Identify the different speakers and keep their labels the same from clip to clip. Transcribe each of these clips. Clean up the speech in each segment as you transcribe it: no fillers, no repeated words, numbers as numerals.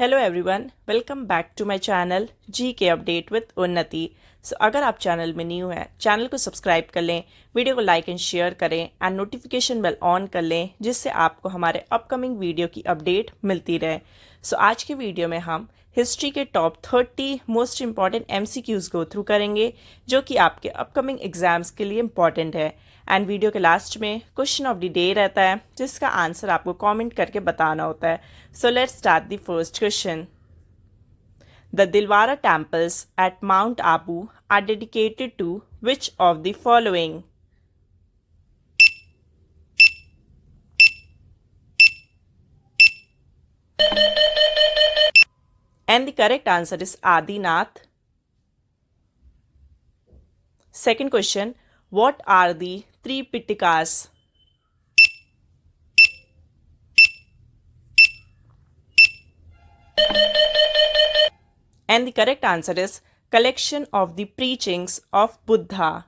Speaker 1: Hello everyone, welcome back to my channel G K update with उन्नति। अगर आप channel में न्यू हैं, चैनल को सब्सक्राइब कर लें, वीडियो को लाइक एंड शेयर करें एंड नोटिफिकेशन बेल ऑन कर लें, जिससे आपको हमारे अपकमिंग वीडियो की अपडेट मिलती रहे। आज के वीडियो में हम हिस्ट्री के top 30 most important MCQs go through करेंगे, जो कि आपके अपकमिंग एग्जाम्स के लिए इम्पॉर्टेंट है। एंड वीडियो के लास्ट में क्वेश्चन ऑफ द डे रहता है, जिसका आंसर आपको कमेंट करके बताना होता है। So let's start the first question. The Dilwara temples at Mount Abu are dedicated to which of the following? And the correct answer is Adinath. Second question, what are the three Pitikas? And the correct answer is collection of the preachings of Buddha.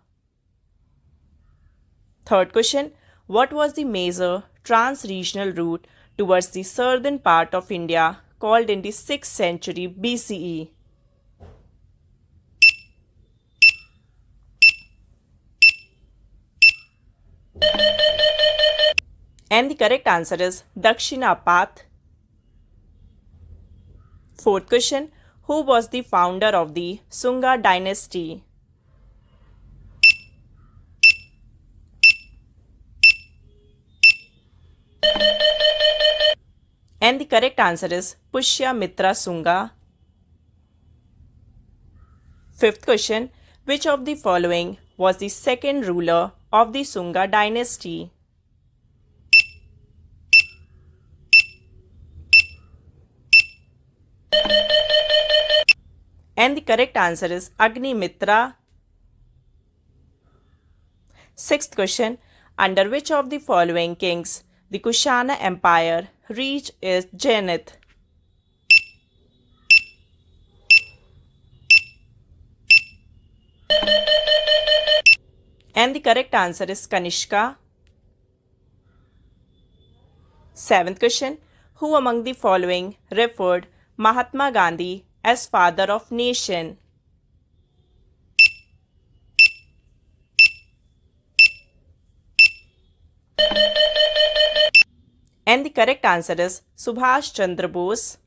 Speaker 1: Third question, what was the major trans-regional route towards the southern part of India called in the 6th century BCE? And the correct answer is Dakshina Path. Fourth question, who was the founder of the Sunga dynasty? And the correct answer is Pushyamitra Sunga. Fifth question, which of the following was the second ruler of the Sunga dynasty? And the correct answer is Agnimitra. Sixth question, under which of the following kings the Kushana Empire reached its zenith? And the correct answer is Kanishka. Seventh question, who among the following referred Mahatma Gandhi as father of nation? And the correct answer is Subhash Chandra Bose.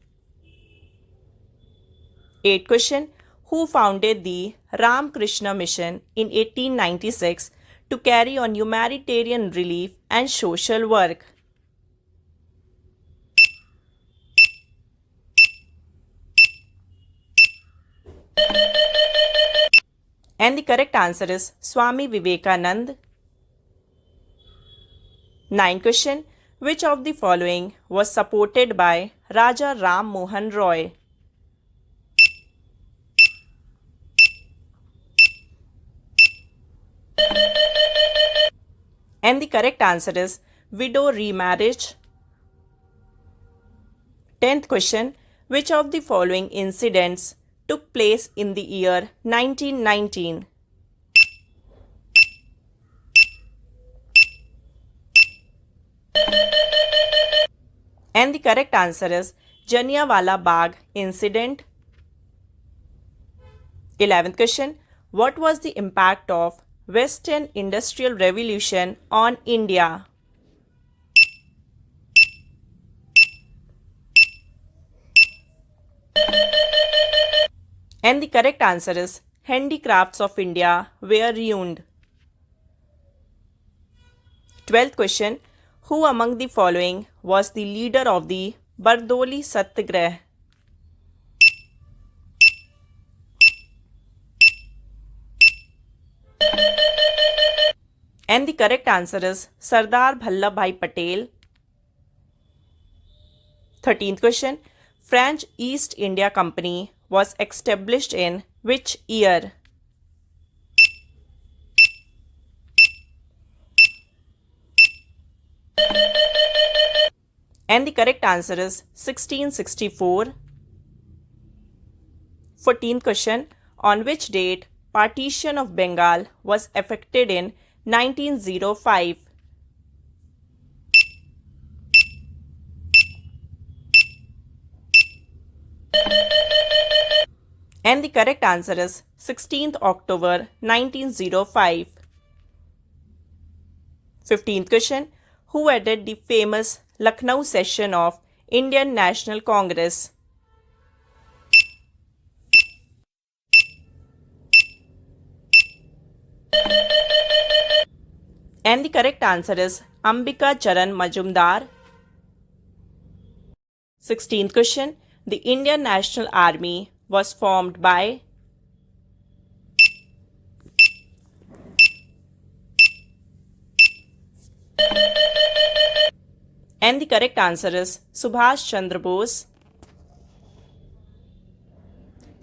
Speaker 1: Eighth question, who founded the Ramakrishna Mission in 1896 to carry on humanitarian relief and social work? And the correct answer is Swami Vivekanand. Ninth question, which of the following was supported by Raja Ram Mohan Roy? And the correct answer is widow remarriage. 10th question, which of the following incidents took place in the year 1919? And the correct answer is Jallianwala Bagh incident. 11th question, what was the impact of Western Industrial Revolution on India? And the correct answer is handicrafts of India were ruined. 12th question, who among the following was the leader of the Bardoli Satyagrah? And the correct answer is Sardar Vallabhbhai Patel. 13th question, French East India Company was established in which year? And the correct answer is 1664. 14th question, on which date partition of Bengal was effected in 1905? And the correct answer is 16th October 1905. 15th question. Who headed the famous Lucknow session of Indian National Congress? And the correct answer is Ambika Charan Majumdar. 16th question. The Indian National Army was formed by. And the correct answer is Subhash Chandra Bose.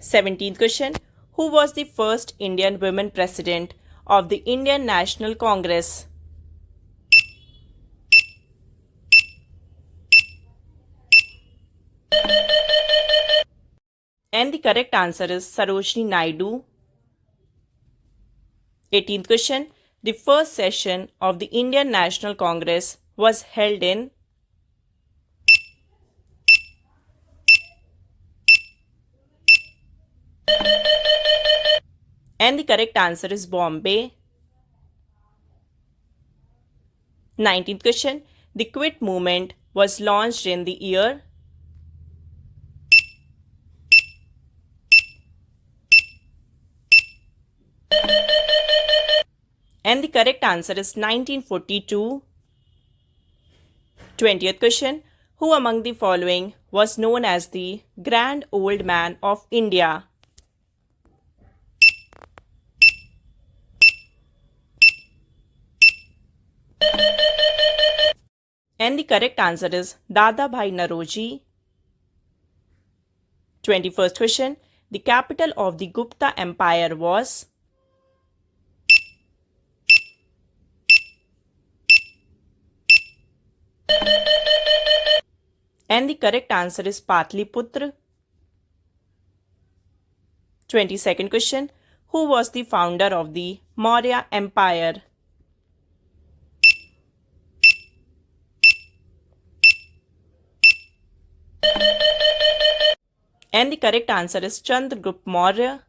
Speaker 1: 17th question. Who was the first Indian women president of the Indian National Congress? And the correct answer is Sarojini Naidu. 18th question. The first session of the Indian National Congress was held in. And the correct answer is Bombay. 19th question. The Quit movement was launched in the year. And the correct answer is 1942. 20th question. Who among the following was known as the Grand Old Man of India? And the correct answer is Dada Bhai Naroji. 21st question. The capital of the Gupta Empire was. And the correct answer is Patliputra. 22nd question. Who was the founder of the Maurya Empire? And the correct answer is Chandragupta Maurya.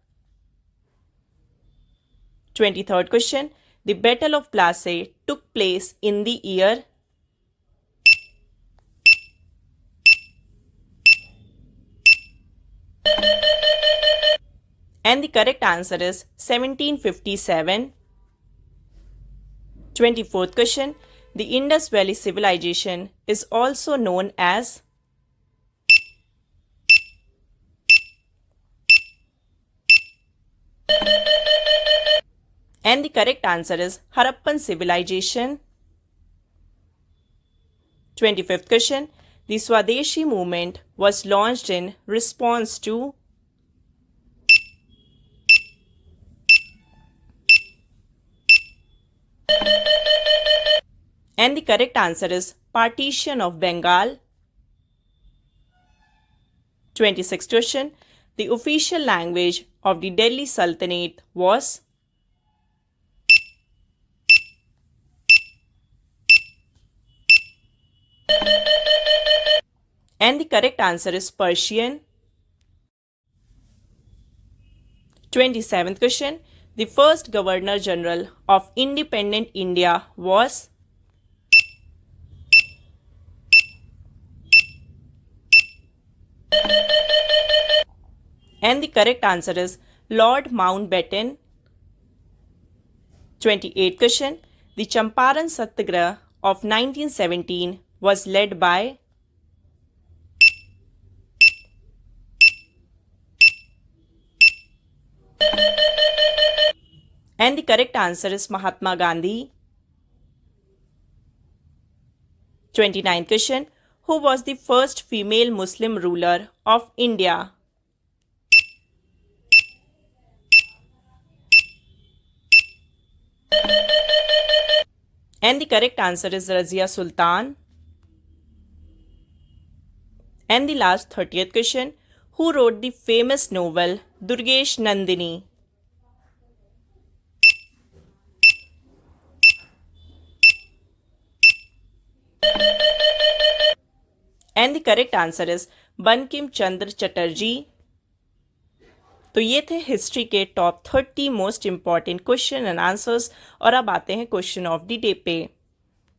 Speaker 1: 23rd question. The Battle of Plassey took place in the year. And the correct answer is 1757. 24th question. The Indus Valley Civilization is also known as. And the correct answer is Harappan Civilization. 25th question. The Swadeshi movement was launched in response to. And the correct answer is Partition of Bengal. 26th question. The official language of the Delhi Sultanate was. And the correct answer is Persian. 27th question. The first Governor General of independent India was. And the correct answer is Lord Mountbatten. 28th question. The Champaran Satyagraha of 1917 was led by. And the correct answer is Mahatma Gandhi. 29th question. Who was the first female Muslim ruler of India? And the correct answer is Razia Sultan. And the last 30th question. Who wrote the famous novel Durgesh Nandini? And the correct answer is Bankim Chandra Chatterjee. तो ये थे history के top 30 most important question and answers. और अब आते हैं question of the day पे।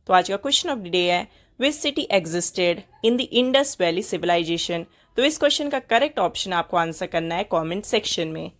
Speaker 1: तो आज का क्वेश्चन ऑफ द डे है, which city existed in the Indus valley civilization. तो इस क्वेश्चन का करेक्ट ऑप्शन आपको आंसर करना है कमेंट सेक्शन में।